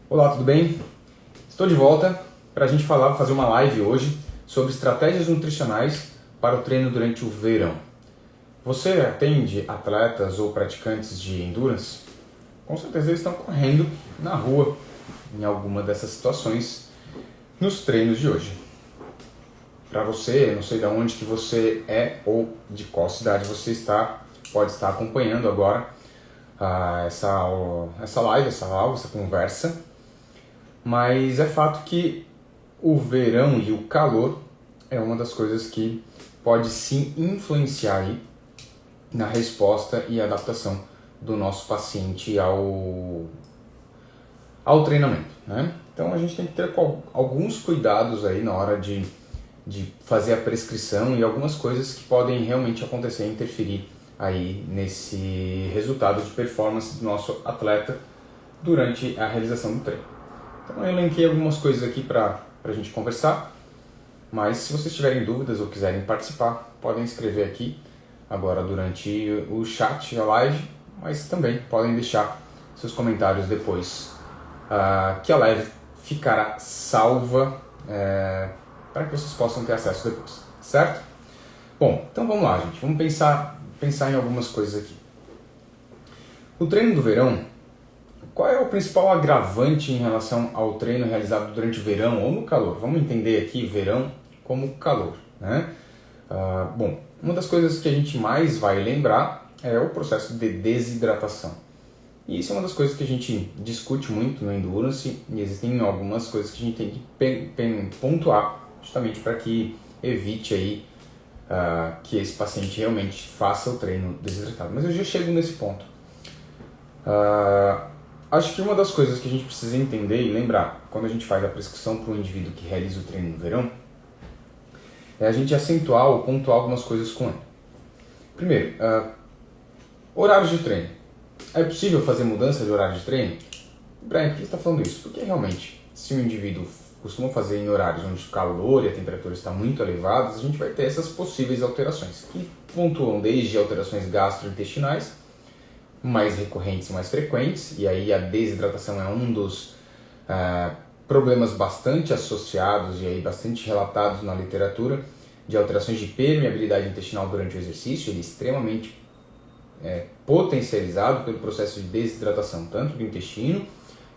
Olá, tudo bem? Estou de volta para a gente fazer uma live hoje sobre estratégias nutricionais para o treino durante o verão. Você atende atletas ou praticantes de endurance? Com certeza eles estão correndo na rua em alguma dessas situações nos treinos de hoje. Para você, não sei de onde que você é ou de qual cidade você pode estar acompanhando agora essa live, essa aula, essa conversa. Mas é fato que o verão e o calor é uma das coisas que pode sim influenciar aí na resposta e adaptação do nosso paciente ao treinamento, né? Então a gente tem que ter alguns cuidados aí na hora de fazer a prescrição e algumas coisas que podem realmente acontecer e interferir aí nesse resultado de performance do nosso atleta durante a realização do treino. Então eu elenquei algumas coisas aqui para a gente conversar, mas se vocês tiverem dúvidas ou quiserem participar, podem escrever aqui agora durante o chat, a live, mas também podem deixar seus comentários depois, que a live ficará salva para que vocês possam ter acesso depois, certo? Bom, então vamos lá, gente, vamos pensar em algumas coisas aqui. O treino do verão, qual é o principal agravante em relação ao treino realizado durante o verão ou no calor? Vamos entender aqui verão como calor, né? Bom, uma das coisas que a gente mais vai lembrar é o processo de desidratação. E isso é uma das coisas que a gente discute muito no Endurance e existem algumas coisas que a gente tem que pontuar justamente para que evite aí que esse paciente realmente faça o treino desidratado. Mas eu já chego nesse ponto. Acho que uma das coisas que a gente precisa entender e lembrar quando a gente faz a prescrição para um indivíduo que realiza o treino no verão é a gente acentuar ou pontuar algumas coisas com ele. Primeiro, horários de treino. É possível fazer mudança de horário de treino? Brian, por que você está falando isso? Porque realmente, se o indivíduo costuma fazer em horários onde o calor e a temperatura estão muito elevados, a gente vai ter essas possíveis alterações, que pontuam desde alterações gastrointestinais, mais recorrentes e mais frequentes, e aí a desidratação é um dos problemas bastante associados e aí bastante relatados na literatura, de alterações de permeabilidade intestinal durante o exercício. Ele é extremamente potencializado pelo processo de desidratação, tanto do intestino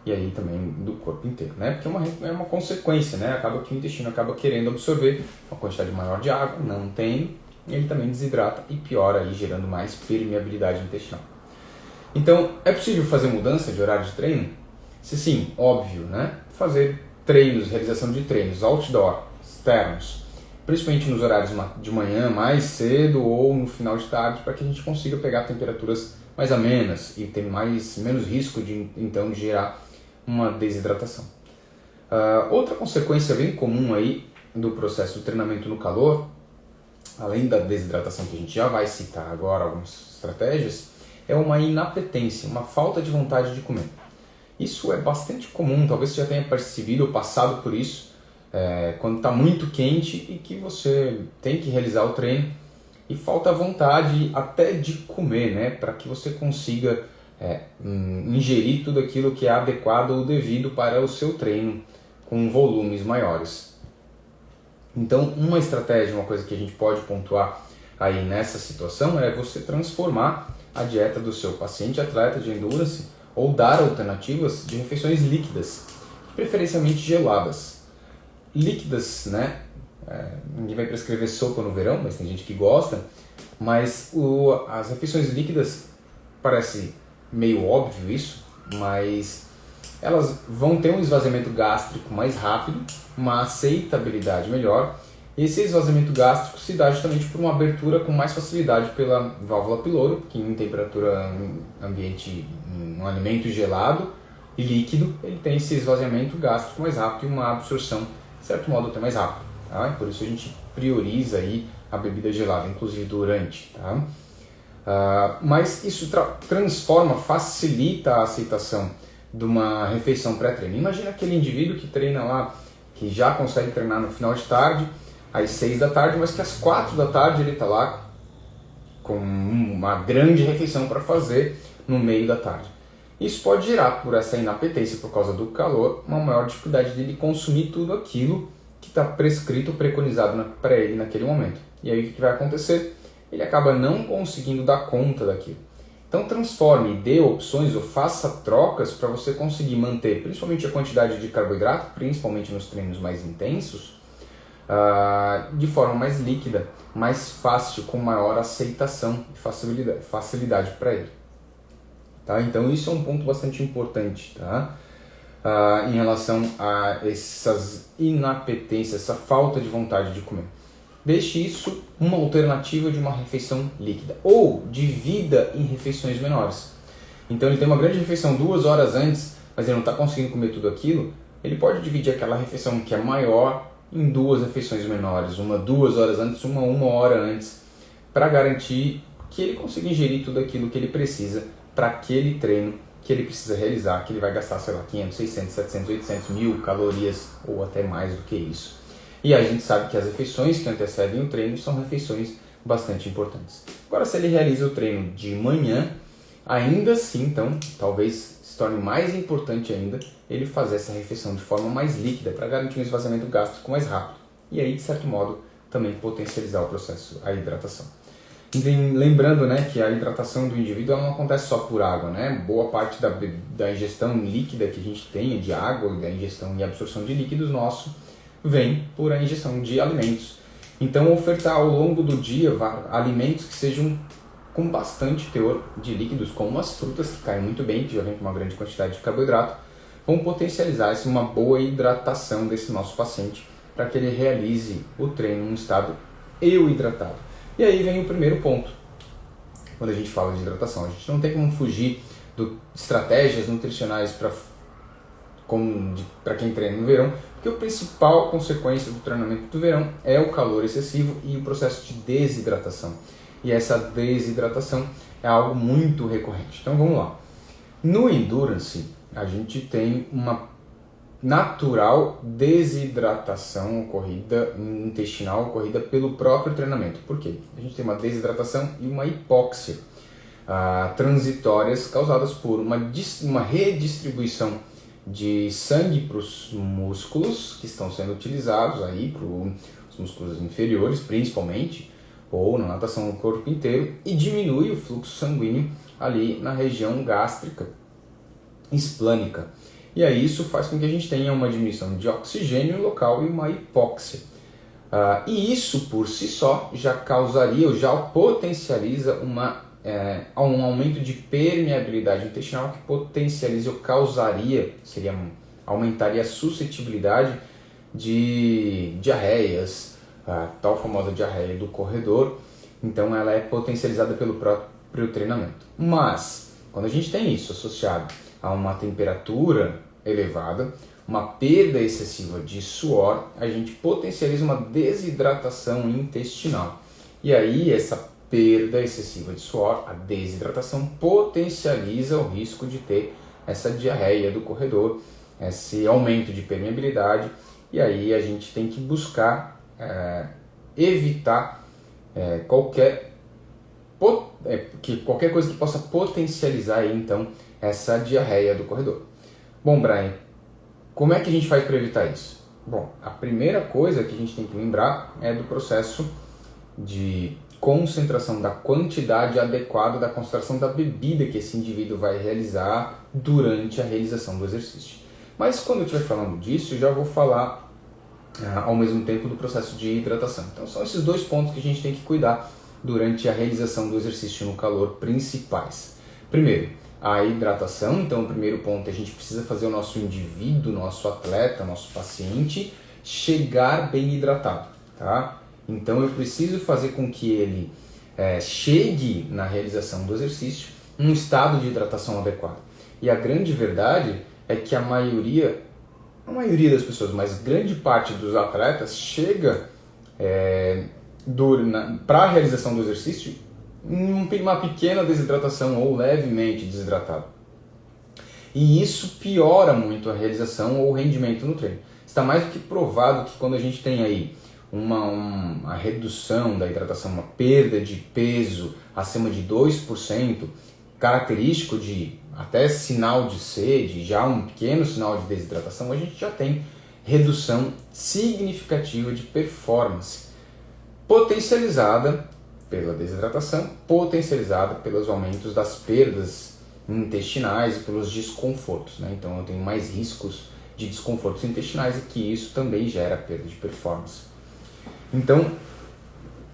e aí também do corpo inteiro, né? Porque é uma consequência, né? Acaba que o intestino acaba querendo absorver uma quantidade maior de água, não tem, e ele também desidrata e piora aí, gerando mais permeabilidade intestinal. Então, é possível fazer mudança de horário de treino? Se sim, óbvio, né? Fazer realização de treinos outdoor, externos, principalmente nos horários de manhã, mais cedo ou no final de tarde, para que a gente consiga pegar temperaturas mais amenas e ter menos risco de gerar uma desidratação. Outra consequência bem comum aí do processo do treinamento no calor, além da desidratação que a gente já vai citar agora, algumas estratégias, é uma inapetência, uma falta de vontade de comer. Isso é bastante comum, talvez você já tenha percebido ou passado por isso, quando está muito quente e que você tem que realizar o treino e falta vontade até de comer, né, para que você consiga ingerir tudo aquilo que é adequado ou devido para o seu treino com volumes maiores. Então, uma estratégia, uma coisa que a gente pode pontuar aí nessa situação é você transformar a dieta do seu paciente atleta de endurance ou dar alternativas de refeições líquidas, preferencialmente geladas. Líquidas, né? Ninguém vai prescrever sopa no verão, mas tem gente que gosta, mas as refeições líquidas, parece meio óbvio isso, mas elas vão ter um esvaziamento gástrico mais rápido, uma aceitabilidade melhor. Esse esvaziamento gástrico se dá justamente por uma abertura com mais facilidade pela válvula piloro, que em temperatura ambiente, um alimento gelado e líquido, ele tem esse esvaziamento gástrico mais rápido e uma absorção, de certo modo, até mais rápida. Tá? Por isso a gente prioriza aí a bebida gelada, inclusive durante. Tá? Mas isso transforma, facilita a aceitação de uma refeição pré-treino. Imagina aquele indivíduo que treina lá, que já consegue treinar no final de tarde, às 6 da tarde, mas que às 4 da tarde ele está lá com uma grande refeição para fazer no meio da tarde. Isso pode gerar, por essa inapetência por causa do calor, uma maior dificuldade dele consumir tudo aquilo que está prescrito, preconizado para ele naquele momento. E aí o que vai acontecer? Ele acaba não conseguindo dar conta daquilo. Então transforme, dê opções ou faça trocas para você conseguir manter principalmente a quantidade de carboidrato, principalmente nos treinos mais intensos, de forma mais líquida, mais fácil, com maior aceitação e facilidade para ele. Tá? Então isso é um ponto bastante importante, tá? Em relação a essas inapetências, essa falta de vontade de comer. Deixe isso uma alternativa de uma refeição líquida, ou divida em refeições menores. Então ele tem uma grande refeição 2 horas antes, mas ele não está conseguindo comer tudo aquilo, ele pode dividir aquela refeição que é maior em 2 refeições menores, uma 2 horas antes, uma 1 hora antes, para garantir que ele consiga ingerir tudo aquilo que ele precisa para aquele treino que ele precisa realizar, que ele vai gastar, sei lá, 500, 600, 700, 800, 1000 calorias ou até mais do que isso. E a gente sabe que as refeições que antecedem o treino são refeições bastante importantes. Agora, se ele realiza o treino de manhã, ainda assim, então, talvez se torne mais importante ainda ele fazer essa refeição de forma mais líquida para garantir um esvaziamento gástrico mais rápido. E aí, de certo modo, também potencializar o processo, a hidratação. Lembrando, né, que a hidratação do indivíduo não acontece só por água, né? Boa parte da ingestão líquida que a gente tem de água, da ingestão e absorção de líquidos nosso, vem por a ingestão de alimentos. Então, ofertar ao longo do dia alimentos que sejam com bastante teor de líquidos, como as frutas, que caem muito bem, que já vem com uma grande quantidade de carboidrato, vão potencializar uma boa hidratação desse nosso paciente para que ele realize o treino em um estado hidratado. E aí vem o primeiro ponto, quando a gente fala de hidratação. A gente não tem como fugir de estratégias nutricionais para quem treina no verão, porque a principal consequência do treinamento do verão é o calor excessivo e o processo de desidratação. E essa desidratação é algo muito recorrente. Então vamos lá. No Endurance, a gente tem uma natural desidratação ocorrida intestinal ocorrida pelo próprio treinamento. Por quê? A gente tem uma desidratação e uma hipóxia transitórias causadas por uma redistribuição de sangue para os músculos que estão sendo utilizados aí para os músculos inferiores principalmente, ou na natação do corpo inteiro, e diminui o fluxo sanguíneo ali na região gástrica esplânica. E aí isso faz com que a gente tenha uma diminuição de oxigênio local e uma hipóxia. E isso por si só já causaria ou já potencializa um aumento de permeabilidade intestinal que potencializa ou causaria, aumentaria a suscetibilidade de diarreias, a tal famosa diarreia do corredor. Então ela é potencializada pelo próprio treinamento. Mas quando a gente tem isso associado a uma temperatura elevada, uma perda excessiva de suor, a gente potencializa uma desidratação intestinal. E aí essa perda excessiva de suor, a desidratação, potencializa o risco de ter essa diarreia do corredor, esse aumento de permeabilidade, e aí a gente tem que buscar evitar qualquer coisa que possa potencializar aí, então, essa diarreia do corredor. Bom, Brian, como é que a gente faz para evitar isso? Bom, a primeira coisa que a gente tem que lembrar é do processo de concentração, da quantidade adequada da concentração da bebida que esse indivíduo vai realizar durante a realização do exercício. Mas quando eu estiver falando disso, eu já vou falar ao mesmo tempo do processo de hidratação. Então são esses 2 pontos que a gente tem que cuidar durante a realização do exercício no calor principais. Primeiro, a hidratação. Então o primeiro ponto é a gente precisa fazer o nosso indivíduo, nosso atleta, nosso paciente chegar bem hidratado, tá? Então eu preciso fazer com que ele chegue na realização do exercício em um estado de hidratação adequado. E a grande verdade é que a maioria das pessoas, mas grande parte dos atletas chega para a realização do exercício em uma pequena desidratação ou levemente desidratado. E isso piora muito a realização ou o rendimento no treino. Está mais do que provado que quando a gente tem aí uma redução da hidratação, uma perda de peso acima de 2%, característico de até sinal de sede, já um pequeno sinal de desidratação, a gente já tem redução significativa de performance, potencializada pela desidratação, potencializada pelos aumentos das perdas intestinais e pelos desconfortos, né? Então eu tenho mais riscos de desconfortos intestinais e que isso também gera perda de performance. Então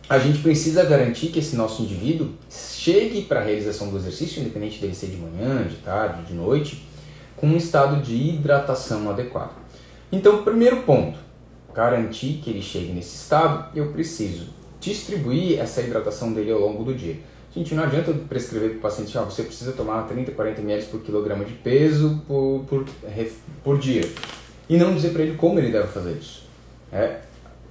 a gente precisa garantir que esse nosso indivíduo chegue para a realização do exercício, independente dele ser de manhã, de tarde, de noite, com um estado de hidratação adequado. Então, primeiro ponto, garantir que ele chegue nesse estado, eu preciso distribuir essa hidratação dele ao longo do dia. Gente, não adianta eu prescrever para o paciente, você precisa tomar 30, 40 ml por quilograma de peso por dia. E não dizer para ele como ele deve fazer isso.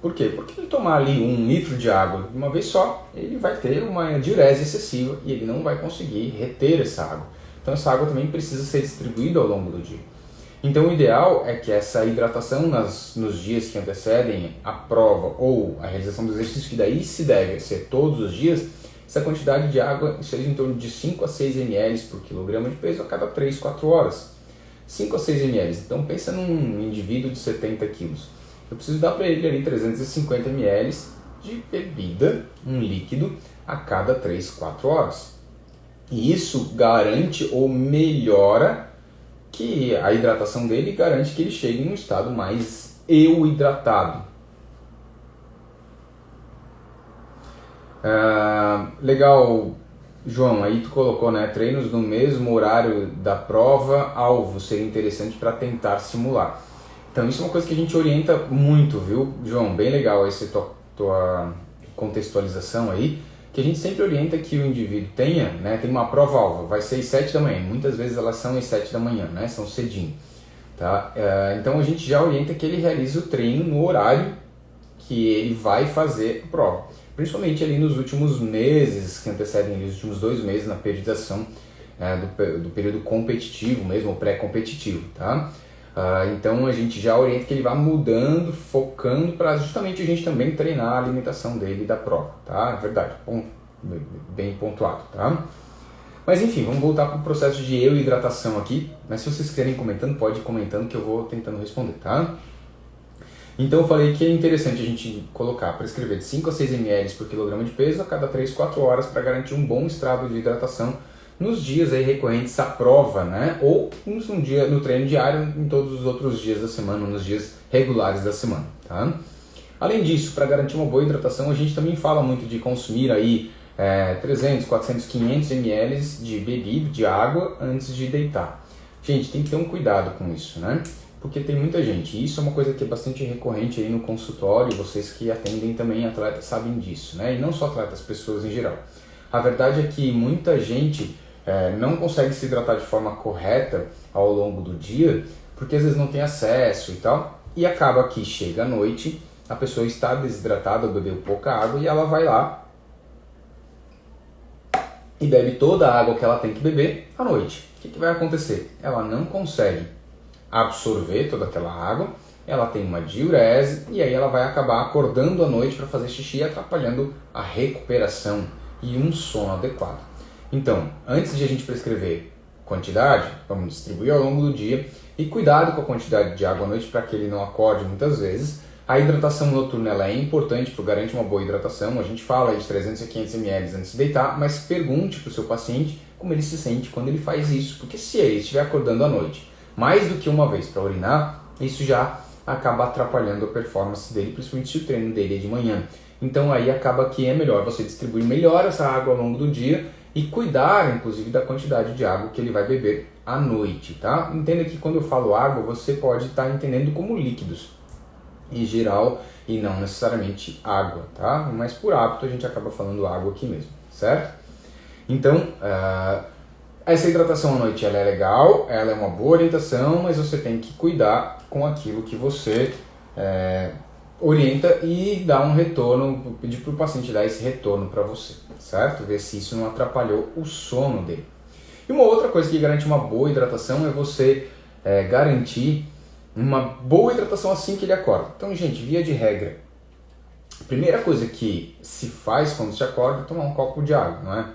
Por quê? Porque ele tomar ali 1 litro de água de uma vez só, ele vai ter uma diurese excessiva e ele não vai conseguir reter essa água. Então essa água também precisa ser distribuída ao longo do dia. Então o ideal é que essa hidratação nos dias que antecedem a prova ou a realização do exercício, que daí se deve ser todos os dias, essa quantidade de água seja em torno de 5 a 6 ml por quilograma de peso a cada 3, 4 horas. 5 a 6 ml. Então pensa num indivíduo de 70 quilos. Eu preciso dar para ele ali 350 ml de bebida, um líquido, a cada 3, 4 horas. E isso garante ou melhora que a hidratação dele, garante que ele chegue em um estado mais hidratado. Legal, João, aí tu colocou, né, treinos no mesmo horário da prova, alvo, seria interessante para tentar simular. Então isso é uma coisa que a gente orienta muito, viu, João? Bem legal essa tua contextualização aí, que a gente sempre orienta que o indivíduo tenha, né, tem uma prova-alvo, vai ser às 7 da manhã, muitas vezes elas são às 7 da manhã, né, são cedinho, tá? Então a gente já orienta que ele realize o treino no horário que ele vai fazer a prova, principalmente ali nos últimos meses que antecedem ali, os últimos 2 meses na periodização do período competitivo mesmo, ou pré-competitivo, tá? Então a gente já orienta que ele vá mudando, focando para justamente a gente também treinar a alimentação dele da prova, tá? É verdade, bem pontuado, tá? Mas enfim, vamos voltar para o processo de hidratação aqui, mas se vocês quiserem comentando, pode ir comentando que eu vou tentando responder, tá? Então eu falei que é interessante a gente prescrever de 5 a 6 ml por quilograma de peso a cada 3, 4 horas para garantir um bom estado de hidratação nos dias aí recorrentes à prova, né? Ou no treino diário, em todos os outros dias da semana, nos dias regulares da semana, tá? Além disso, para garantir uma boa hidratação, a gente também fala muito de consumir aí 300, 400, 500 ml de bebida, de água, antes de deitar. Gente, tem que ter um cuidado com isso, né? Porque tem muita gente, e isso é uma coisa que é bastante recorrente aí no consultório, vocês que atendem também atletas sabem disso, né? E não só atletas, pessoas em geral. A verdade é que muita gente não consegue se hidratar de forma correta ao longo do dia, porque às vezes não tem acesso e tal, e acaba que chega à noite, a pessoa está desidratada ou bebeu pouca água e ela vai lá e bebe toda a água que ela tem que beber à noite. O que vai acontecer? Ela não consegue absorver toda aquela água, ela tem uma diurese e aí ela vai acabar acordando à noite para fazer xixi, atrapalhando a recuperação e um sono adequado. Então, antes de a gente prescrever quantidade, vamos distribuir ao longo do dia e cuidado com a quantidade de água à noite para que ele não acorde muitas vezes. A hidratação noturna ela é importante para garantir uma boa hidratação. A gente fala aí de 300 a 500 ml antes de deitar, mas pergunte para o seu paciente como ele se sente quando ele faz isso, porque se ele estiver acordando à noite mais do que uma vez para urinar, isso já acaba atrapalhando a performance dele, principalmente se o treino dele é de manhã. Então aí acaba que é melhor você distribuir melhor essa água ao longo do dia e cuidar, inclusive, da quantidade de água que ele vai beber à noite, tá? Entenda que quando eu falo água, você pode estar entendendo como líquidos em geral e não necessariamente água, tá? Mas por hábito a gente acaba falando água aqui mesmo, certo? Então, essa hidratação à noite ela é legal, ela é uma boa orientação, mas você tem que cuidar com aquilo que você orienta e dar um retorno, pedir para o paciente dar esse retorno para você, certo? Ver se isso não atrapalhou o sono dele. E uma outra coisa que garante uma boa hidratação é você garantir uma boa hidratação assim que ele acorda. Então, gente, via de regra, a primeira coisa que se faz quando se acorda é tomar um copo de água, não é?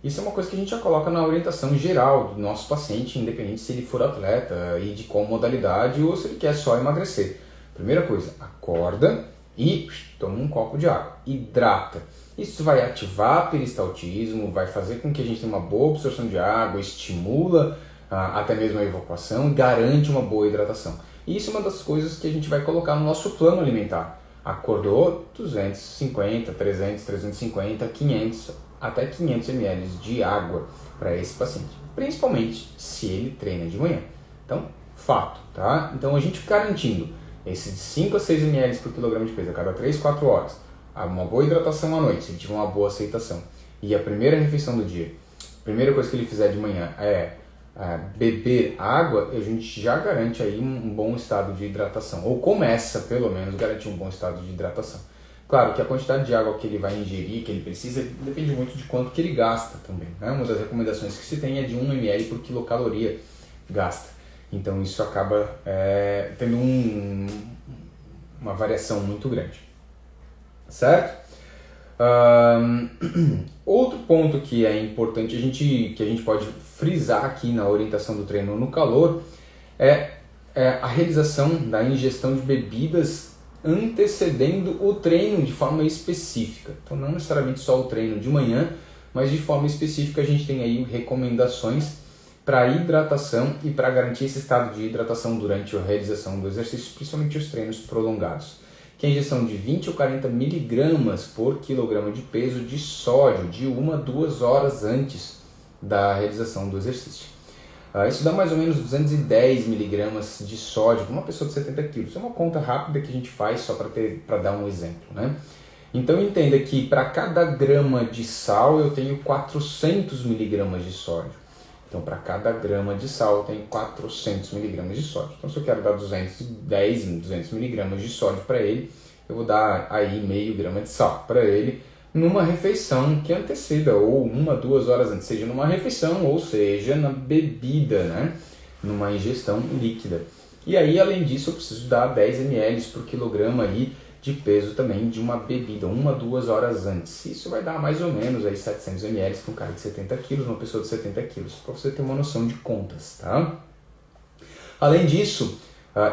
Isso é uma coisa que a gente já coloca na orientação geral do nosso paciente, independente se ele for atleta e de qual modalidade ou se ele quer só emagrecer. Primeira coisa, acorda e toma um copo de água, hidrata. Isso vai ativar peristaltismo, vai fazer com que a gente tenha uma boa absorção de água, estimula até mesmo a evacuação e garante uma boa hidratação. E isso é uma das coisas que a gente vai colocar no nosso plano alimentar. Acordou, 250, 300, 350, 500, até 500 ml de água para esse paciente, principalmente se ele treina de manhã. Então, fato, tá? Então a gente garantindo esses 5 a 6 ml por quilograma de peso a cada 3, 4 horas, uma boa hidratação à noite, se ele tiver uma boa aceitação, e a primeira refeição do dia, a primeira coisa que ele fizer de manhã é beber água, a gente já garante aí um bom estado de hidratação, ou começa pelo menos a garantir um bom estado de hidratação. Claro que a quantidade de água que ele vai ingerir, que ele precisa, depende muito de quanto que ele gasta também, né? Uma das recomendações que se tem é de 1 ml por quilocaloria gasta. Então isso acaba tendo uma variação muito grande, certo? Outro ponto que é importante que a gente pode frisar aqui na orientação do treino no calor é a realização da ingestão de bebidas antecedendo o treino de forma específica. Então não necessariamente só o treino de manhã, mas de forma específica a gente tem aí recomendações para hidratação e para garantir esse estado de hidratação durante a realização do exercício, principalmente os treinos prolongados, que é a ingestão de 20 ou 40 miligramas por quilograma de peso de sódio de 1 a 2 horas antes da realização do exercício. Isso dá mais ou menos 210 miligramas de sódio para uma pessoa de 70 quilos. É uma conta rápida que a gente faz só para dar um exemplo, né? Então entenda que para cada grama de sal eu tenho 400 miligramas de sódio. Então para cada grama de sal eu tenho 400 miligramas de sódio. Então se eu quero dar 200 miligramas de sódio para ele, eu vou dar aí meio grama de sal para ele numa refeição que anteceda, ou 1 a 2 horas antes, seja numa refeição ou seja na bebida, né? Numa ingestão líquida. E aí, além disso, eu preciso dar 10 ml por quilograma aí de peso também de uma bebida, 1 a 2 horas antes. Isso vai dar mais ou menos aí 700 ml para um cara de 70 quilos, uma pessoa de 70 quilos, para você ter uma noção de contas, tá? Além disso,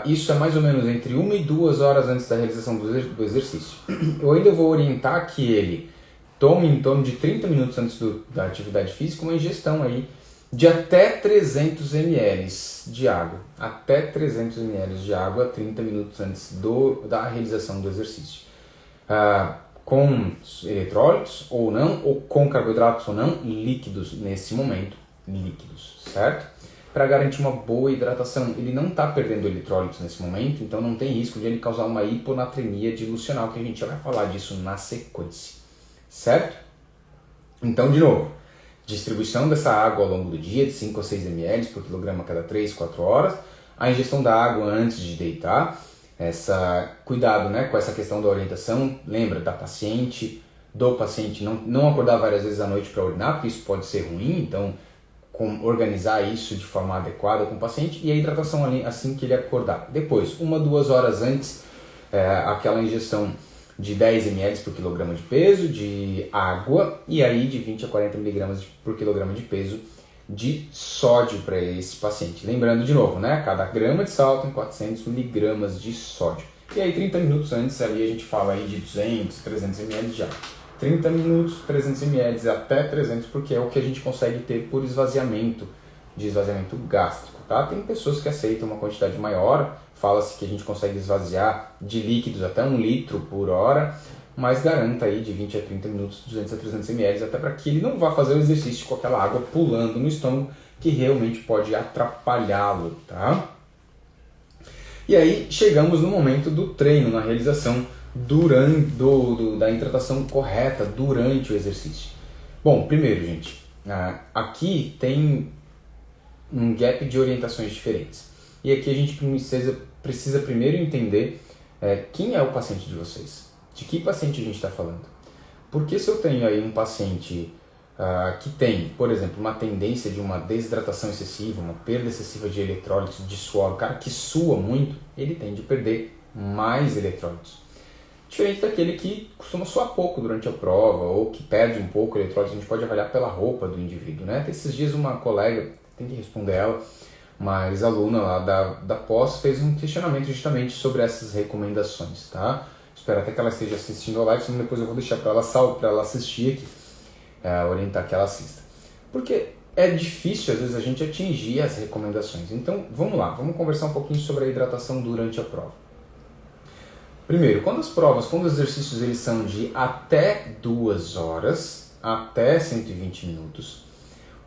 isso é mais ou menos entre 1 e 2 horas antes da realização do exercício. Eu ainda vou orientar que ele tome em torno de 30 minutos antes da atividade física uma ingestão aí de até 300 ml de água. Até 300 ml de água 30 minutos antes da realização do exercício. Com eletrólitos ou não, ou com carboidratos ou não, líquidos nesse momento, líquidos, certo? Para garantir uma boa hidratação. Ele não está perdendo eletrólitos nesse momento, então não tem risco de ele causar uma hiponatremia dilucional, que a gente já vai falar disso na sequência, certo? Então, de novo, distribuição dessa água ao longo do dia, de 5 a 6 ml por quilograma a cada 3, 4 horas, a ingestão da água antes de deitar, cuidado, né, com essa questão da orientação, lembra do paciente não acordar várias vezes à noite para urinar, porque isso pode ser ruim, então organizar isso de forma adequada com o paciente, e a hidratação assim que ele acordar. Depois, 1 a 2 horas antes, aquela ingestão de 10 ml por quilograma de peso de água e aí de 20 a 40 mg por quilograma de peso de sódio para esse paciente. Lembrando de novo, né? Cada grama de sal tem 400 mg de sódio. E aí 30 minutos antes ali a gente fala aí de 200, 300 ml de água. 30 minutos, 300 ml até 300, porque é o que a gente consegue ter por esvaziamento gástrico, tá? Tem pessoas que aceitam uma quantidade maior, fala-se que a gente consegue esvaziar de líquidos até 1 litro por hora, mas garanta aí de 20 a 30 minutos, 200 a 300 ml, até para que ele não vá fazer o exercício com aquela água pulando no estômago, que realmente pode atrapalhá-lo, tá? E aí chegamos no momento do treino, na realização da hidratação correta durante o exercício. Bom, primeiro, gente, aqui tem um gap de orientações diferentes. E aqui a gente precisa primeiro entender quem é o paciente de vocês. De que paciente a gente está falando? Porque se eu tenho aí um paciente que tem, por exemplo, uma tendência de uma desidratação excessiva, uma perda excessiva de eletrólitos, de suor, o cara que sua muito, ele tende a perder mais eletrólitos. diferente daquele que costuma suar pouco durante a prova ou que perde um pouco eletrólitos. A gente pode avaliar pela roupa do indivíduo, né? Até esses dias uma colega, tem que responder ela, mas aluna lá da pós fez um questionamento justamente sobre essas recomendações, tá? Espero até que ela esteja assistindo a live, senão depois eu vou deixar para ela assistir aqui, orientar que ela assista. Porque é difícil às vezes a gente atingir as recomendações. Então vamos lá, vamos conversar um pouquinho sobre a hidratação durante a prova. Primeiro, quando os exercícios eles são de até 2 horas, até 120 minutos,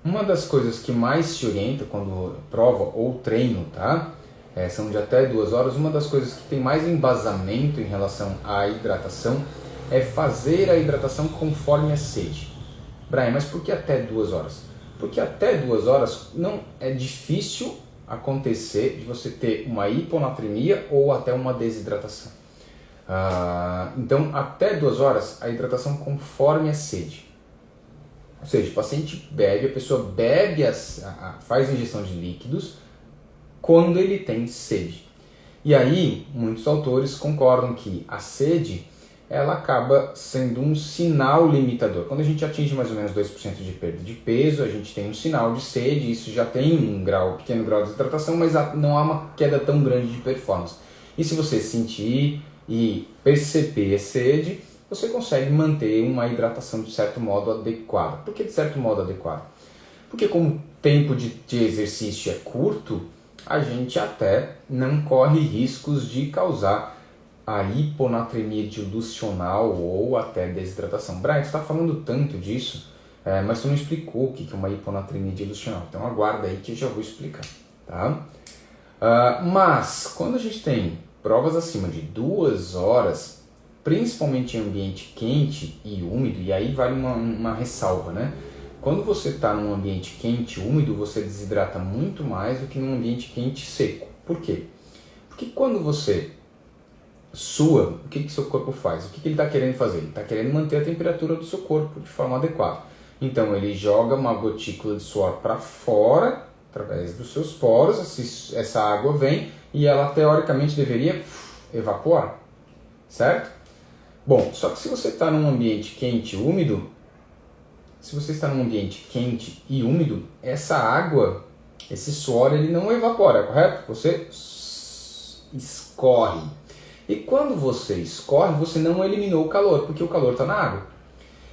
uma das coisas que mais se orienta quando prova ou treino, tá? São de até 2 horas, uma das coisas que tem mais embasamento em relação à hidratação é fazer a hidratação conforme a sede. Brian, mas por que até 2 horas? Porque até 2 horas não é difícil acontecer de você ter uma hiponatremia ou até uma desidratação. Então, até 2 horas, a hidratação conforme a sede. Ou seja, o paciente bebe, a pessoa bebe, faz ingestão de líquidos quando ele tem sede. E aí, muitos autores concordam que a sede ela acaba sendo um sinal limitador. Quando a gente atinge mais ou menos 2% de perda de peso, a gente tem um sinal de sede, isso já tem um pequeno grau de desidratação, mas não há uma queda tão grande de performance. E se você sentir e perceber sede, você consegue manter uma hidratação de certo modo adequada. Por que de certo modo adequada? Porque como o tempo de exercício é curto, a gente até não corre riscos de causar a hiponatremia dilucional ou até desidratação. Brian, você está falando tanto disso, mas você não explicou o que é uma hiponatremia dilucional. Então aguarda aí que eu já vou explicar. Tá? Mas quando a gente tem provas acima de 2 horas, principalmente em ambiente quente e úmido, e aí vale uma ressalva, né? Quando você está num ambiente quente e úmido, você desidrata muito mais do que num ambiente quente e seco. Por quê? Porque quando você sua, o que seu corpo faz? O que ele está querendo fazer? Ele está querendo manter a temperatura do seu corpo de forma adequada. Então ele joga uma gotícula de suor para fora, através dos seus poros, essa água vem e ela teoricamente deveria evaporar, certo? Bom, só que se você está num ambiente quente e úmido, essa água, esse suor, ele não evapora, correto? Você escorre. E quando você escorre, você não eliminou o calor, porque o calor está na água.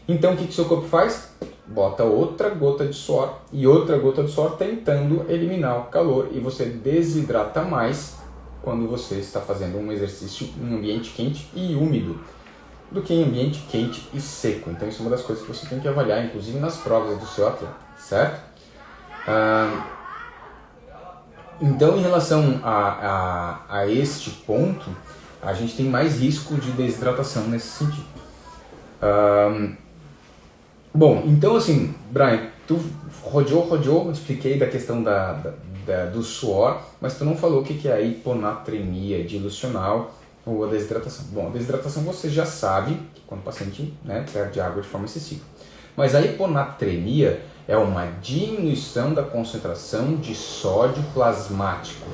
Então o que o seu corpo faz? Bota outra gota de suor e outra gota de suor tentando eliminar o calor. E você desidrata mais quando você está fazendo um exercício em ambiente quente e úmido do que em ambiente quente e seco. Então isso é uma das coisas que você tem que avaliar, inclusive nas provas do seu atleta, certo? Então, em relação a este ponto, a gente tem mais risco de desidratação nesse sentido. Bom, então assim, Brian, tu rodeou, expliquei da questão do suor, mas tu não falou o que é a hiponatremia dilucional ou a desidratação. Bom, a desidratação você já sabe, que quando o paciente perde água de forma excessiva. Mas a hiponatremia é uma diminuição da concentração de sódio plasmático.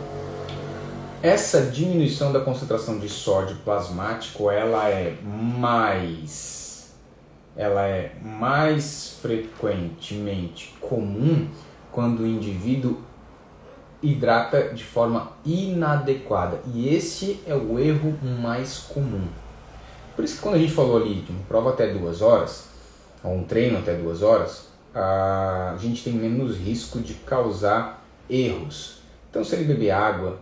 Essa diminuição da concentração de sódio plasmático, ela é mais frequentemente comum quando o indivíduo hidrata de forma inadequada. E esse é o erro mais comum. Por isso que quando a gente falou ali de uma prova até 2 horas, ou um treino até 2 horas, a gente tem menos risco de causar erros. Então se ele beber água,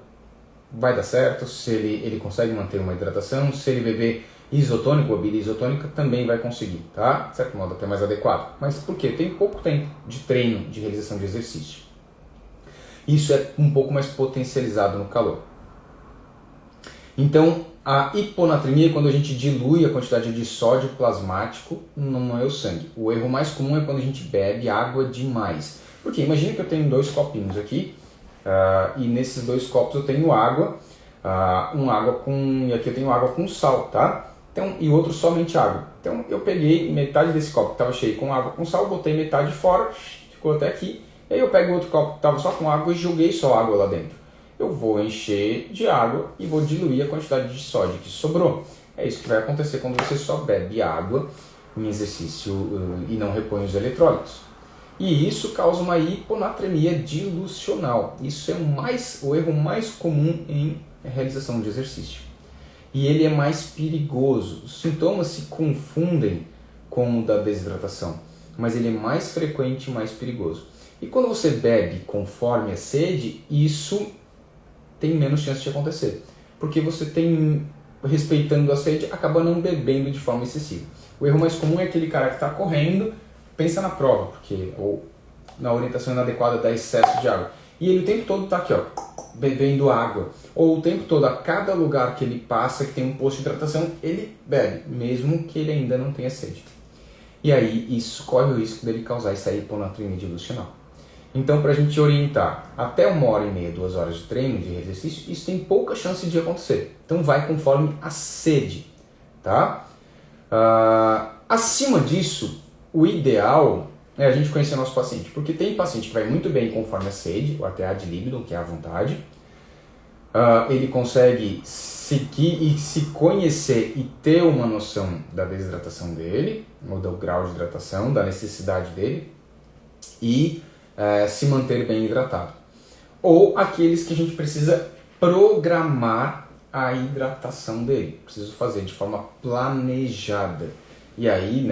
vai dar certo. Se ele consegue manter uma hidratação, se ele beber isotônico, bebida isotônica, também vai conseguir, tá? De certo modo até mais adequado. Mas por quê? Tem pouco tempo de treino, de realização de exercício. Isso é um pouco mais potencializado no calor. Então, a hiponatremia é quando a gente dilui a quantidade de sódio plasmático no meu sangue. O erro mais comum é quando a gente bebe água demais. Porque imagina que eu tenho 2 copinhos aqui, e nesses 2 copos eu tenho água, e aqui eu tenho água com sal, tá? Então, e o outro somente água. Então eu peguei metade desse copo que estava cheio com água com sal, botei metade fora, ficou até aqui. E aí eu pego o outro copo que estava só com água e joguei só água lá dentro. Eu vou encher de água e vou diluir a quantidade de sódio que sobrou. É isso que vai acontecer quando você só bebe água em exercício e não repõe os eletrólitos. E isso causa uma hiponatremia dilucional. Isso é o erro mais comum em realização de exercício. E ele é mais perigoso. Os sintomas se confundem com o da desidratação, mas ele é mais frequente e mais perigoso. E quando você bebe conforme a sede, isso tem menos chance de acontecer. Porque você tem, respeitando a sede, acaba não bebendo de forma excessiva. O erro mais comum é aquele cara que está correndo, pensa na prova, ou na orientação inadequada dá excesso de água. E ele o tempo todo está aqui, ó, bebendo água. Ou o tempo todo, a cada lugar que ele passa, que tem um posto de hidratação, ele bebe, mesmo que ele ainda não tenha sede. E aí isso corre o risco dele causar essa hiponatremia dilucional. Então, para a gente orientar até 1h30, 2 horas de treino, de exercício, isso tem pouca chance de acontecer. Então vai conforme a sede, tá? Acima disso, o ideal é a gente conhecer nosso paciente, porque tem paciente que vai muito bem conforme a sede, ou até ad libitum, que é a vontade. Ele consegue seguir e se conhecer e ter uma noção da desidratação dele, ou do grau de hidratação, da necessidade dele, e se manter bem hidratado. Ou aqueles que a gente precisa programar a hidratação dele, preciso fazer de forma planejada. E aí,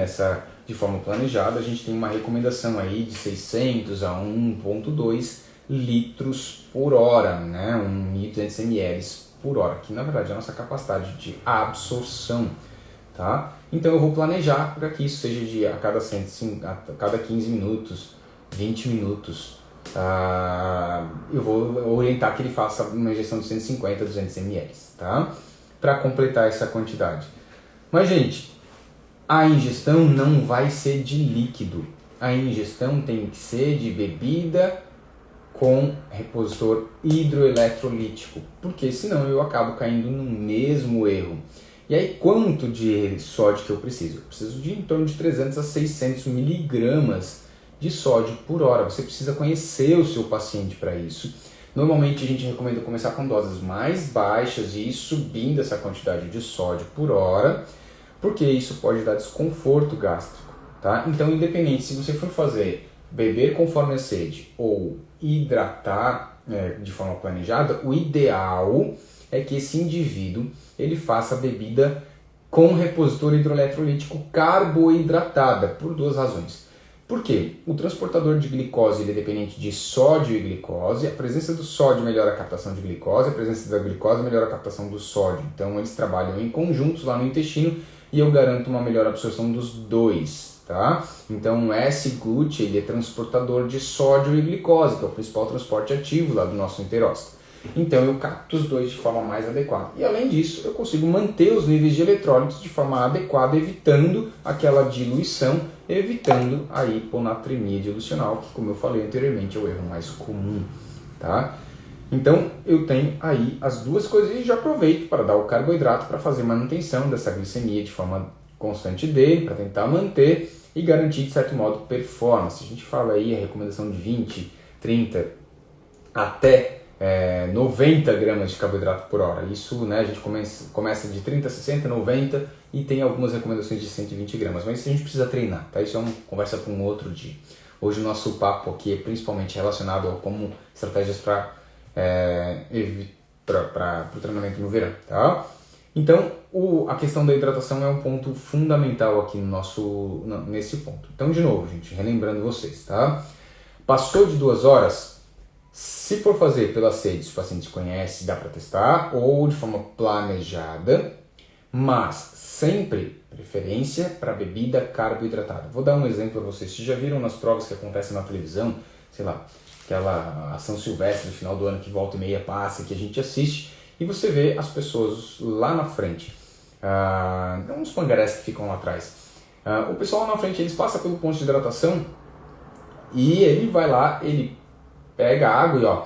de forma planejada, a gente tem uma recomendação aí de 600 a 1,2 litros por hora, né? 1.200 ml por hora, que na verdade é a nossa capacidade de absorção, tá? Então eu vou planejar para que isso seja a cada 15 minutos, 20 minutos, eu vou orientar que ele faça uma injeção de 150 a 200 ml, tá? Para completar essa quantidade. Mas, gente, a ingestão não vai ser de líquido. A ingestão tem que ser de bebida com repositor hidroeletrolítico, porque senão eu acabo caindo no mesmo erro. E aí, quanto de sódio que eu preciso? Eu preciso de em torno de 300 a 600 miligramas de sódio por hora. Você precisa conhecer o seu paciente para isso. Normalmente a gente recomenda começar com doses mais baixas e ir subindo essa quantidade de sódio por hora, porque isso pode dar desconforto gástrico, tá? Então, independente se você for beber conforme a sede ou hidratar de forma planejada, o ideal é que esse indivíduo ele faça a bebida com repositor hidroeletrolítico carboidratada, por 2 razões. Por quê? O transportador de glicose ele é dependente de sódio e glicose. A presença do sódio melhora a captação de glicose, a presença da glicose melhora a captação do sódio. Então eles trabalham em conjuntos lá no intestino e eu garanto uma melhor absorção dos dois, tá? Então o S-GLUT ele é transportador de sódio e glicose, que é o principal transporte ativo lá do nosso enterócito. Então eu capto os dois de forma mais adequada. E além disso, eu consigo manter os níveis de eletrólitos de forma adequada, evitando aquela diluição, evitando a hiponatremia dilucional, que, como eu falei anteriormente, é o erro mais comum, tá? Então eu tenho aí as duas coisas e já aproveito para dar o carboidrato para fazer manutenção dessa glicemia de forma constante dele, para tentar manter e garantir, de certo modo, performance. A gente fala aí a recomendação de 20, 30 até 90 gramas de carboidrato por hora. Isso, né, a gente começa de 30, 60, 90 e tem algumas recomendações de 120 gramas. Mas isso a gente precisa treinar, tá? Isso é uma conversa para um outro dia. Hoje o nosso papo aqui é principalmente relacionado a como estratégias para o treinamento no verão, tá? Então, a questão da hidratação é um ponto fundamental aqui nesse ponto. Então, de novo, gente, relembrando vocês, tá? Passou de 2 horas, se for fazer pela sede, se o paciente conhece, dá para testar, ou de forma planejada, mas sempre preferência para bebida carboidratada. Vou dar um exemplo para vocês. Vocês já viram nas provas que acontecem na televisão, sei lá, aquela ação silvestre no final do ano que volta e meia passa, que a gente assiste, e você vê as pessoas lá na frente, uns pangarés que ficam lá atrás. O pessoal lá na frente, eles passam pelo ponto de hidratação e ele vai lá, ele pega a água e ó,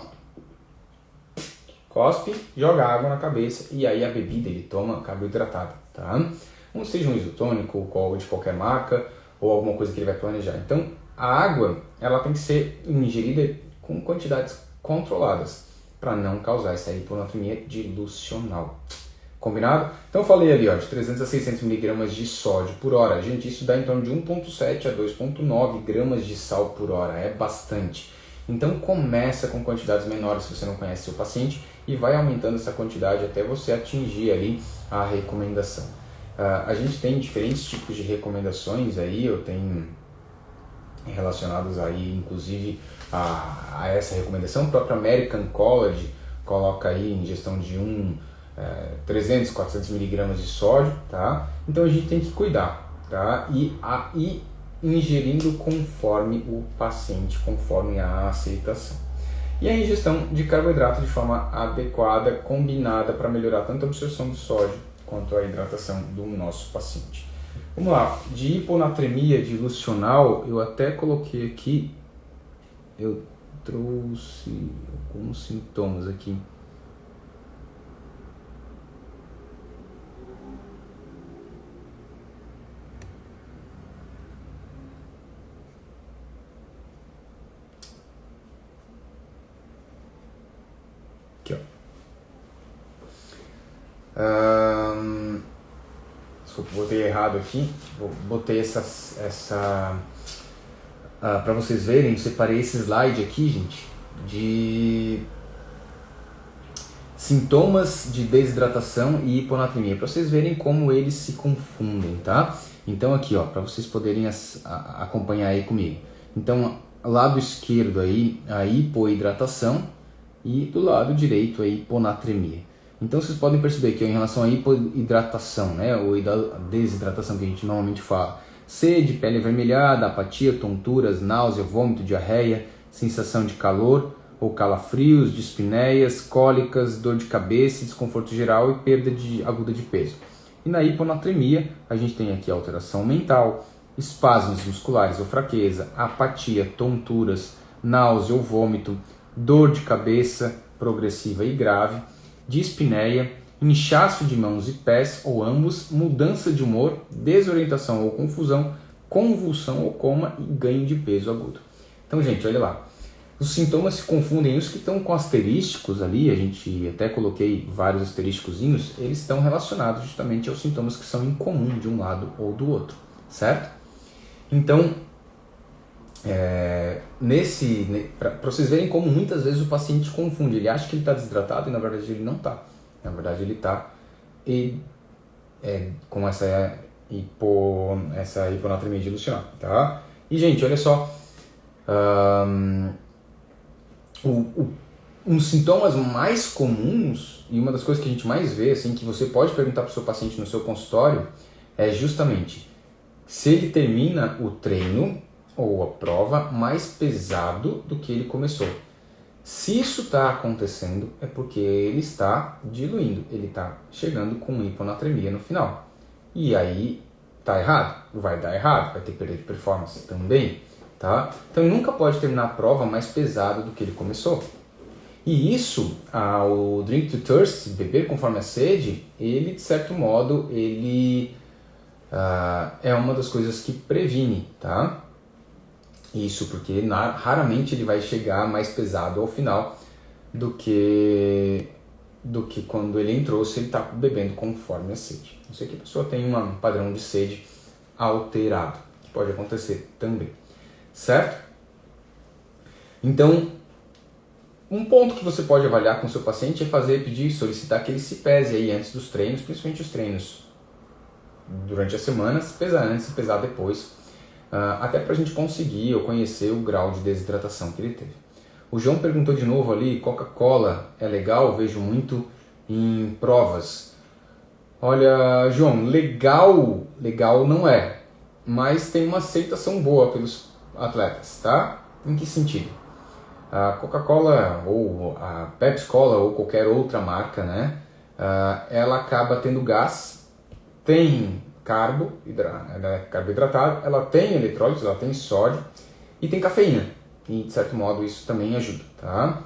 cospe, joga água na cabeça e aí a bebida ele toma carboidratada, tá? Não seja um isotônico ou de qualquer marca ou alguma coisa que ele vai planejar. Então a água ela tem que ser ingerida com quantidades controladas para não causar essa hiponatremia dilucional, Combinado? Então eu falei ali, ó, de 300 a 600 miligramas de sódio por hora. Gente, isso dá em torno de 1,7 a 2,9 gramas de sal por hora. É bastante. Então começa com quantidades menores se você não conhece seu paciente e vai aumentando essa quantidade até você atingir ali a recomendação. A gente tem diferentes tipos de recomendações aí, eu tenho relacionados aí inclusive a essa recomendação. O próprio American College coloca aí ingestão de 300, 400 miligramas de sódio, tá? Então a gente tem que cuidar, tá? E ingerindo conforme o paciente, conforme a aceitação. E a ingestão de carboidrato de forma adequada, combinada para melhorar tanto a absorção do sódio quanto a hidratação do nosso paciente. Vamos lá, de hiponatremia dilucional, eu até coloquei aqui, eu trouxe alguns sintomas aqui. Aqui, ó. Desculpa, botei errado aqui. Botei para vocês verem, separei esse slide aqui, gente, de sintomas de desidratação e hiponatremia, para vocês verem como eles se confundem, tá? Então aqui, ó, para vocês poderem acompanhar aí comigo. Então, lado esquerdo aí, a hipoidratação e do lado direito a hiponatremia. Então vocês podem perceber que em relação à hipoidratação, né, ou desidratação que a gente normalmente fala, sede, pele avermelhada, apatia, tonturas, náusea, vômito, diarreia, sensação de calor ou calafrios, dispneias, cólicas, dor de cabeça, desconforto geral e perda aguda de peso. E na hiponatremia a gente tem aqui alteração mental, espasmos musculares ou fraqueza, apatia, tonturas, náusea ou vômito, dor de cabeça progressiva e grave, dispneia, inchaço de mãos e pés ou ambos, mudança de humor, desorientação ou confusão, convulsão ou coma e ganho de peso agudo. Então, gente, olha lá. Os sintomas se confundem, os que estão com asterísticos ali, a gente até coloquei vários asterísticozinhos, eles estão relacionados justamente aos sintomas que são incomuns de um lado ou do outro, certo? Então, para vocês verem como muitas vezes o paciente confunde, ele acha que ele está desidratado e na verdade ele não está. Na verdade ele está com essa hiponatremia dilucional, tá? E gente, olha só, uns sintomas mais comuns e uma das coisas que a gente mais vê, assim, que você pode perguntar para o seu paciente no seu consultório, é justamente se ele termina o treino ou a prova mais pesado do que ele começou. Se isso está acontecendo, é porque ele está diluindo, ele está chegando com hiponatremia no final. E aí está errado, vai dar errado, vai ter perda de performance também, tá? Então ele nunca pode terminar a prova mais pesado do que ele começou. E isso, o drink to thirst, beber conforme a sede, ele de certo modo, ele é uma das coisas que previne, tá? Isso porque raramente ele vai chegar mais pesado ao final do que quando ele entrou, se ele está bebendo conforme a sede. Não sei que a pessoa tem um padrão de sede alterado, que pode acontecer também, certo? Então, um ponto que você pode avaliar com o seu paciente é solicitar que ele se pese aí antes dos treinos, principalmente os treinos durante as semanas, pesar antes e pesar depois. Até para a gente conseguir ou conhecer o grau de desidratação que ele teve. O João perguntou de novo ali, Coca-Cola é legal? Vejo muito em provas. Olha, João, legal não é, mas tem uma aceitação boa pelos atletas, tá? Em que sentido? A Coca-Cola ou a Pepsi-Cola ou qualquer outra marca, né? Ela acaba tendo gás, tem ela é carboidratado, ela tem eletrólitos, ela tem sódio e tem cafeína. E de certo modo isso também ajuda, tá?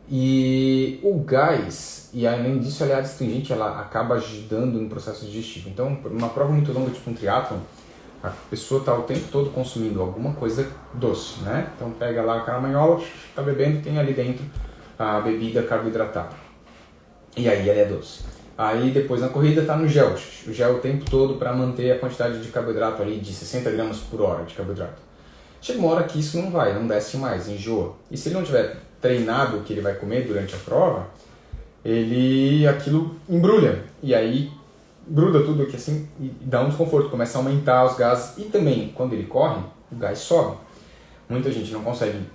E o gás, e além disso ela é adstringente, ela acaba ajudando no processo digestivo. Então, uma prova muito longa, tipo um triatlon, a pessoa está o tempo todo consumindo alguma coisa doce, né? Então pega lá a caramanhola, está bebendo, tem ali dentro a bebida carboidratada. E aí ela é doce. Aí depois na corrida está no gel. O gel o tempo todo para manter a quantidade de carboidrato ali de 60 gramas por hora de carboidrato. Chega uma hora que isso não desce mais, enjoa. E se ele não tiver treinado o que ele vai comer durante a prova, aquilo embrulha. E aí gruda tudo aqui assim e dá um desconforto, começa a aumentar os gases. E também, quando ele corre, o gás sobe. Muita gente não consegue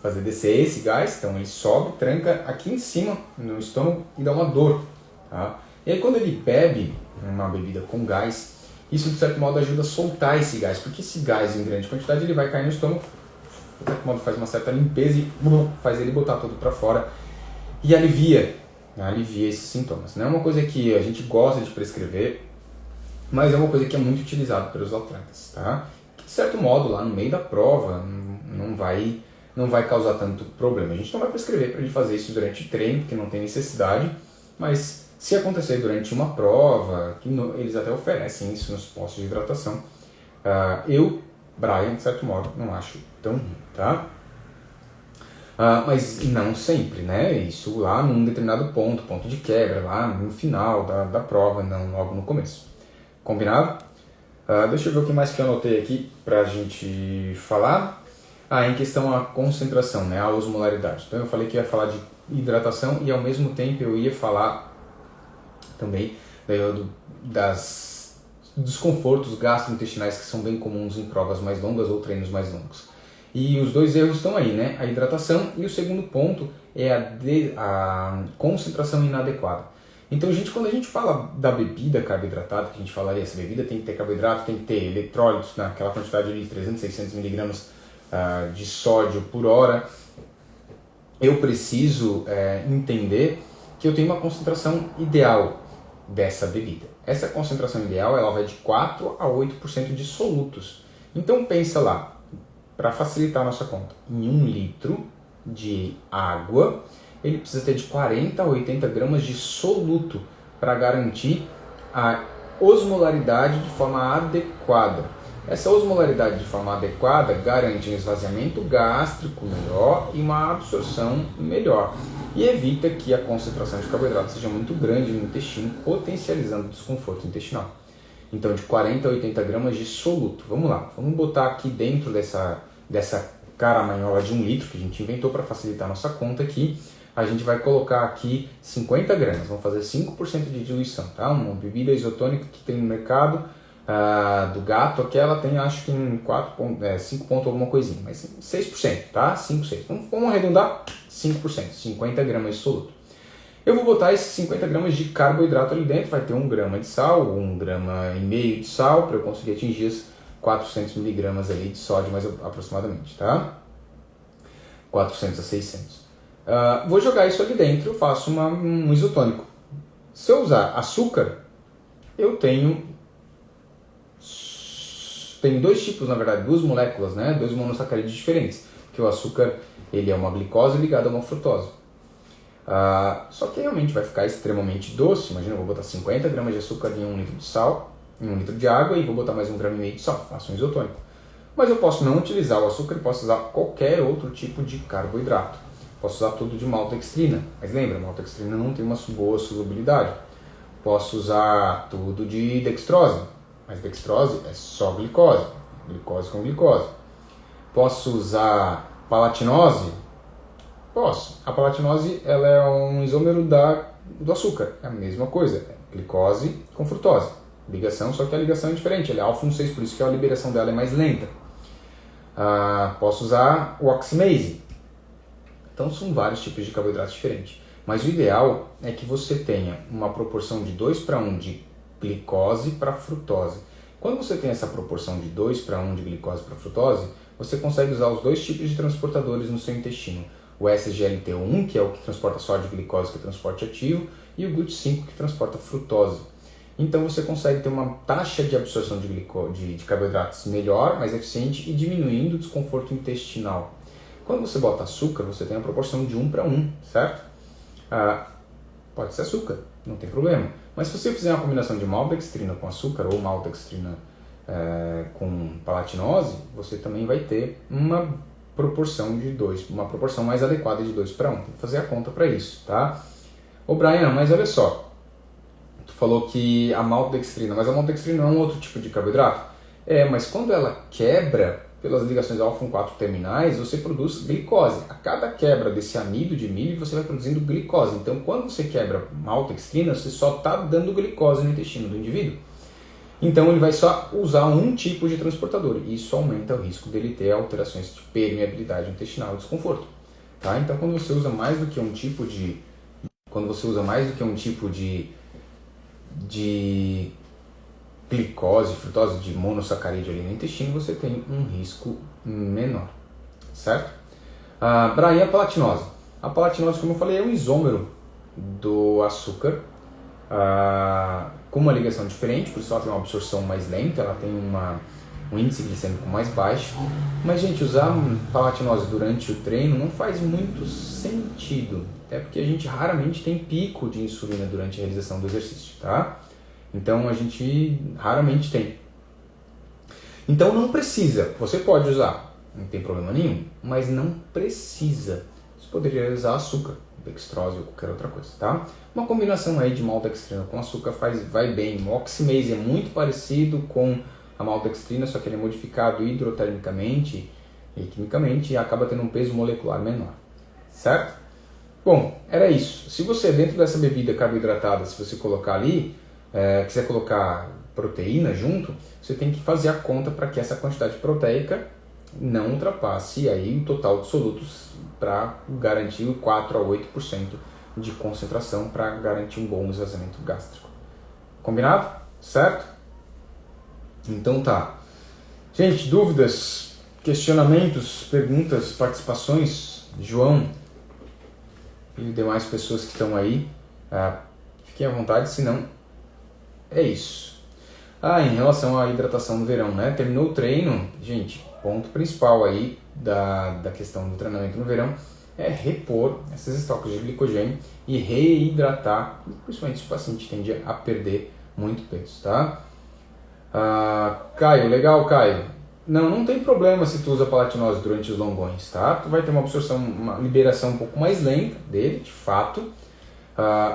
fazer descer esse gás, então ele sobe, tranca aqui em cima no estômago e dá uma dor. Tá? E aí quando ele bebe uma bebida com gás, isso de certo modo ajuda a soltar esse gás, porque esse gás em grande quantidade ele vai cair no estômago, de certo modo faz uma certa limpeza e faz ele botar tudo para fora e alivia esses sintomas. Não é uma coisa que a gente gosta de prescrever, mas é uma coisa que é muito utilizada pelos atletas, tá? Que de certo modo lá no meio da prova não vai causar tanto problema. A gente não vai prescrever para ele fazer isso durante o treino, porque não tem necessidade, mas se acontecer durante uma prova, eles até oferecem isso nos postos de hidratação, Brian, de certo modo, não acho tão ruim, tá? Mas não sempre, né? Isso lá num determinado ponto de quebra, lá no final da prova, não logo no começo. Combinado? Deixa eu ver o que mais que eu anotei aqui pra gente falar. Em questão à concentração, né? A osmolaridade. Então eu falei que ia falar de hidratação e ao mesmo tempo eu ia falar também dos desconfortos gastrointestinais que são bem comuns em provas mais longas ou treinos mais longos. E os dois erros estão aí, né? A hidratação e o segundo ponto é a concentração inadequada. Então, quando a gente fala da bebida carboidratada, que a gente falaria, essa bebida tem que ter carboidrato, tem que ter eletrólitos naquela quantidade de 300, 600 miligramas de sódio por hora, eu preciso entender que eu tenho uma concentração ideal dessa bebida. Essa concentração ideal ela vai de 4 a 8% de solutos. Então pensa lá, para facilitar a nossa conta, em 1 litro de água, ele precisa ter de 40 a 80 gramas de soluto para garantir a osmolaridade de forma adequada. Essa osmolaridade de forma adequada garante um esvaziamento gástrico melhor e uma absorção melhor. E evita que a concentração de carboidrato seja muito grande no intestino, potencializando o desconforto intestinal. Então, de 40 a 80 gramas de soluto. Vamos lá, vamos botar aqui dentro dessa caramanhola de 1 litro que a gente inventou para facilitar a nossa conta aqui. A gente vai colocar aqui 50 gramas, vamos fazer 5% de diluição, tá? Uma bebida isotônica que tem no mercado do gato, aqui ela tem acho que em 5 ponto alguma coisinha, mas 6%, tá? 5%. Então, vamos arredondar 5%, 50 gramas de soluto. Eu vou botar esses 50 gramas de carboidrato ali dentro, vai ter 1 grama de sal, 1,5 grama de sal, para eu conseguir atingir os 400 miligramas ali de sódio, mais aproximadamente, tá? 400 a 600. Vou jogar isso ali dentro, faço um isotônico. Se eu usar açúcar, eu tenho 2 tipos, na verdade, 2 moléculas, né? 2 monossacarídeos diferentes, porque o açúcar ele é uma glicose ligada a uma frutose. Só que realmente vai ficar extremamente doce. Imagina, eu vou botar 50 gramas de açúcar em 1 litro de sal, em 1 litro de água e vou botar mais 1,5 grama de sal, faço um isotônico. Mas eu posso não utilizar o açúcar e posso usar qualquer outro tipo de carboidrato. Posso usar tudo de maltodextrina, mas lembra, maltodextrina não tem uma boa solubilidade. Posso usar tudo de dextrose, mas dextrose é só glicose, glicose com glicose. Posso usar palatinose? Posso. A palatinose ela é um isômero do açúcar, é a mesma coisa, é glicose com frutose. Ligação, só que a ligação é diferente, ela é alfa 1,6, por isso que a liberação dela é mais lenta. Posso usar o oximase. Então são vários tipos de carboidratos diferentes. Mas o ideal é que você tenha uma proporção de 2:1 de glicose para frutose. Quando você tem essa proporção de 2:1 de glicose para frutose, você consegue usar os 2 tipos de transportadores no seu intestino. O SGLT1, que é o que transporta sódio e glicose, que é transporte ativo, e o GLUT5, que transporta frutose. Então você consegue ter uma taxa de absorção de carboidratos melhor, mais eficiente e diminuindo o desconforto intestinal. Quando você bota açúcar, você tem a proporção de 1:1, certo? Pode ser açúcar, não tem problema. Mas se você fizer uma combinação de maltodextrina com açúcar ou maltodextrina com palatinose, você também vai ter uma proporção mais adequada de 2:1. Tem que fazer a conta para isso, tá? Ô Brian, mas olha só, falou que a maltodextrina, mas a maltodextrina não é um outro tipo de carboidrato? Mas quando ela quebra pelas ligações alfa-1,4 terminais, você produz glicose. A cada quebra desse amido de milho, você vai produzindo glicose. Então, quando você quebra maltodextrina, você só está dando glicose no intestino do indivíduo. Então, ele vai só usar um tipo de transportador. E isso aumenta o risco dele ter alterações de permeabilidade intestinal e desconforto. Tá? Então, quando você usa mais do que um tipo de glicose, frutose, de monossacarídeo ali no intestino, você tem um risco menor, certo? Brian, a palatinose. A palatinose, como eu falei, é um isômero do açúcar, com uma ligação diferente, por isso ela tem uma absorção mais lenta, ela tem um índice glicêmico mais baixo. Mas, gente, usar palatinose durante o treino não faz muito sentido, até porque a gente raramente tem pico de insulina durante a realização do exercício, tá? Então a gente raramente tem. Então não precisa. Você pode usar, não tem problema nenhum, mas não precisa. Você poderia usar açúcar, dextrose ou qualquer outra coisa, tá? Uma combinação aí de maltodextrina com açúcar vai bem. O oximase é muito parecido com a maltodextrina, só que ele é modificado hidrotermicamente e quimicamente e acaba tendo um peso molecular menor, certo? Bom, era isso. Se você, dentro dessa bebida carboidratada, se você colocar ali, quiser colocar proteína junto, você tem que fazer a conta para que essa quantidade proteica não ultrapasse aí o total de solutos para garantir o 4 a 8% de concentração para garantir um bom esvaziamento gástrico. Combinado? Certo? Então tá. Gente, dúvidas, questionamentos, perguntas, participações? João e demais pessoas que estão aí, fiquem à vontade, senão é isso. Em relação à hidratação no verão, né? Terminou o treino, gente, ponto principal aí da questão do treinamento no verão é repor esses estoques de glicogênio e reidratar, principalmente se o paciente tende a perder muito peso, tá? Caio, legal, Caio. Não tem problema se tu usa palatinose durante os longões, tá? Tu vai ter uma absorção, uma liberação um pouco mais lenta dele, de fato.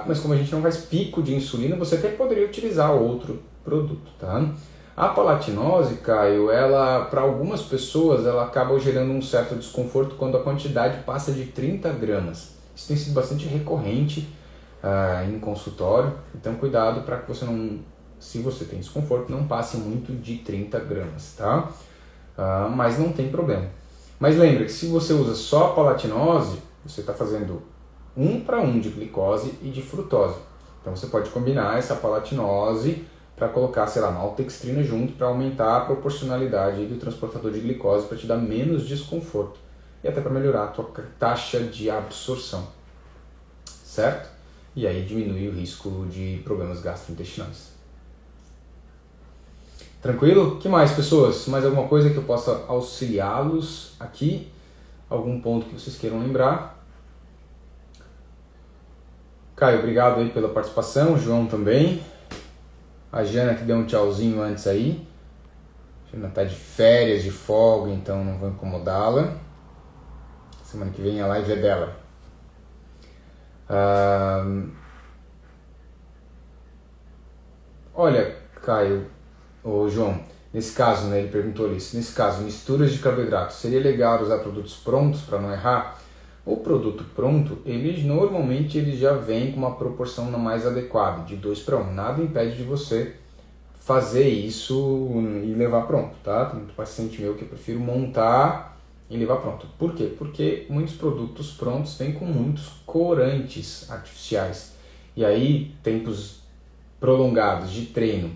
Mas como a gente não faz pico de insulina, você até poderia utilizar outro produto, tá? A palatinose, Caio, para algumas pessoas, ela acaba gerando um certo desconforto quando a quantidade passa de 30 gramas. Isso tem sido bastante recorrente em consultório, então cuidado para que você não, se você tem desconforto, não passe muito de 30 gramas, tá? Mas não tem problema. Mas lembra que se você usa só a palatinose, você está fazendo 1 para 1 de glicose e de frutose. Então você pode combinar essa palatinose para colocar, sei lá, maltodextrina junto para aumentar a proporcionalidade do transportador de glicose para te dar menos desconforto e até para melhorar a tua taxa de absorção, certo? E aí diminuir o risco de problemas gastrointestinais. Tranquilo? O que mais, pessoas? Mais alguma coisa que eu possa auxiliá-los aqui? Algum ponto que vocês queiram lembrar? Caio, obrigado aí pela participação, o João também. A Jana que deu um tchauzinho antes aí. A Jana tá de férias, de folga, então não vou incomodá-la. Semana que vem a live é dela. Olha, Caio, ou João, nesse caso, né, ele perguntou isso, nesse caso, misturas de carboidratos, seria legal usar produtos prontos para não errar? O produto pronto, normalmente ele já vem com uma proporção mais adequada, de 2 para 1. Nada impede de você fazer isso e levar pronto, tá? Tem muito paciente meu que eu prefiro montar e levar pronto. Por quê? Porque muitos produtos prontos vêm com muitos corantes artificiais. E aí, tempos prolongados de treino,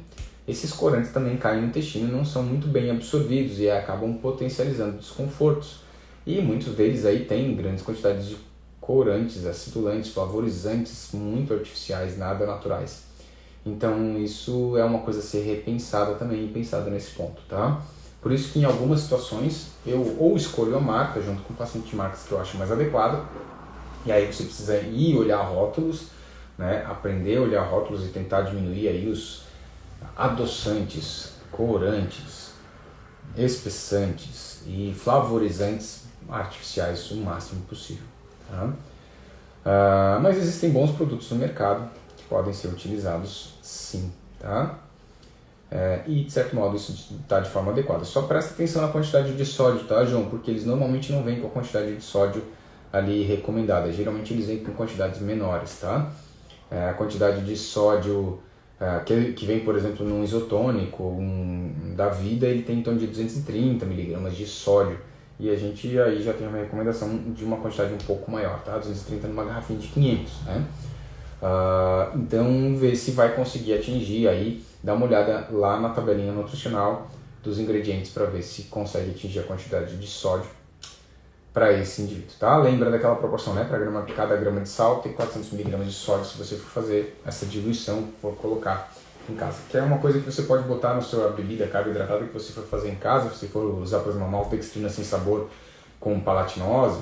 esses corantes também caem no intestino e não são muito bem absorvidos e acabam potencializando desconfortos. E muitos deles aí têm grandes quantidades de corantes, acidulantes, flavorizantes muito artificiais, nada naturais. Então isso é uma coisa a ser repensada também, pensada nesse ponto, tá? Por isso que em algumas situações eu ou escolho a marca junto com o paciente de marcas que eu acho mais adequada, e aí você precisa ir olhar rótulos, né? Aprender a olhar rótulos e tentar diminuir aí os adoçantes, corantes, espessantes e flavorizantes artificiais o máximo possível, tá? Mas existem bons produtos no mercado. podem ser utilizados sim, tá? E de certo modo isso está de forma adequada. Só presta atenção na quantidade de sódio, tá, João? Porque eles normalmente não vêm com a quantidade de sódio ali recomendada. Geralmente eles vêm com quantidades menores, tá? A quantidade de sódio que vem, por exemplo, num isotônico da Vida, ele tem em torno de 230 miligramas de sódio. E a gente aí já tem uma recomendação de uma quantidade um pouco maior, tá? 230 numa garrafinha de 500, né? Então, ver se vai conseguir atingir aí, dá uma olhada lá na tabelinha nutricional dos ingredientes para ver se consegue atingir a quantidade de sódio para esse indivíduo, tá? Lembra daquela proporção, né? Para cada grama de sal tem 400 mg de sódio se você for fazer essa diluição, for colocar em casa. Que é uma coisa que você pode botar na sua bebida carboidratada que você for fazer em casa, se for usar, por exemplo, uma maltodextrina sem sabor com palatinose,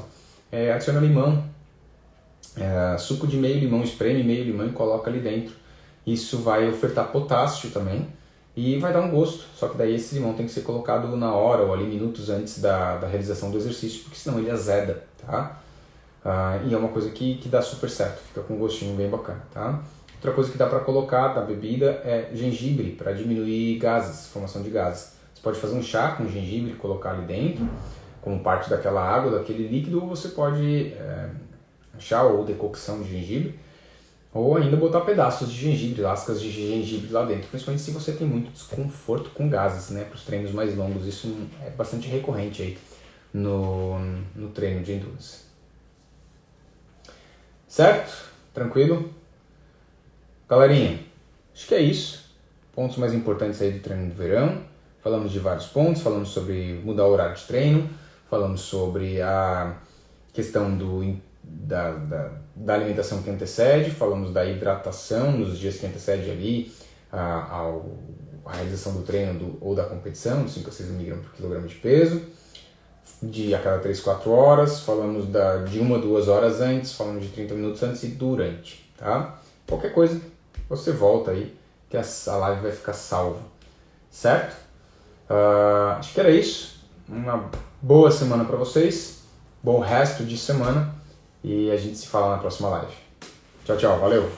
adiciona limão, suco de meio limão, espreme meio limão e coloca ali dentro. Isso vai ofertar potássio também e vai dar um gosto, só que daí esse limão tem que ser colocado na hora ou ali minutos antes da realização do exercício, porque senão ele azeda, tá? E é uma coisa que dá super certo, fica com um gostinho bem bacana, tá? Outra coisa que dá para colocar da bebida é gengibre, para diminuir gases, formação de gases. Você pode fazer um chá com gengibre e colocar ali dentro, como parte daquela água, daquele líquido, ou você pode chá ou decocção de gengibre, ou ainda botar pedaços de gengibre, lascas de gengibre lá dentro, principalmente se você tem muito desconforto com gases, né, para os treinos mais longos. Isso é bastante recorrente aí no treino de endurance. Certo? Tranquilo? Galerinha, acho que é isso. Pontos mais importantes aí do treino de verão. Falamos de vários pontos, falamos sobre mudar o horário de treino, falamos sobre a questão da alimentação que antecede, falamos da hidratação nos dias que antecede ali a realização do treino ou da competição, de 5 a 6 mg por quilograma de peso, a cada 3, 4 horas, falamos de 1 a 2 horas antes, falamos de 30 minutos antes e durante, tá? Qualquer coisa, você volta aí, que a live vai ficar salva, certo? Acho que era isso. Uma boa semana para vocês, bom resto de semana e a gente se fala na próxima live. Tchau, tchau, valeu!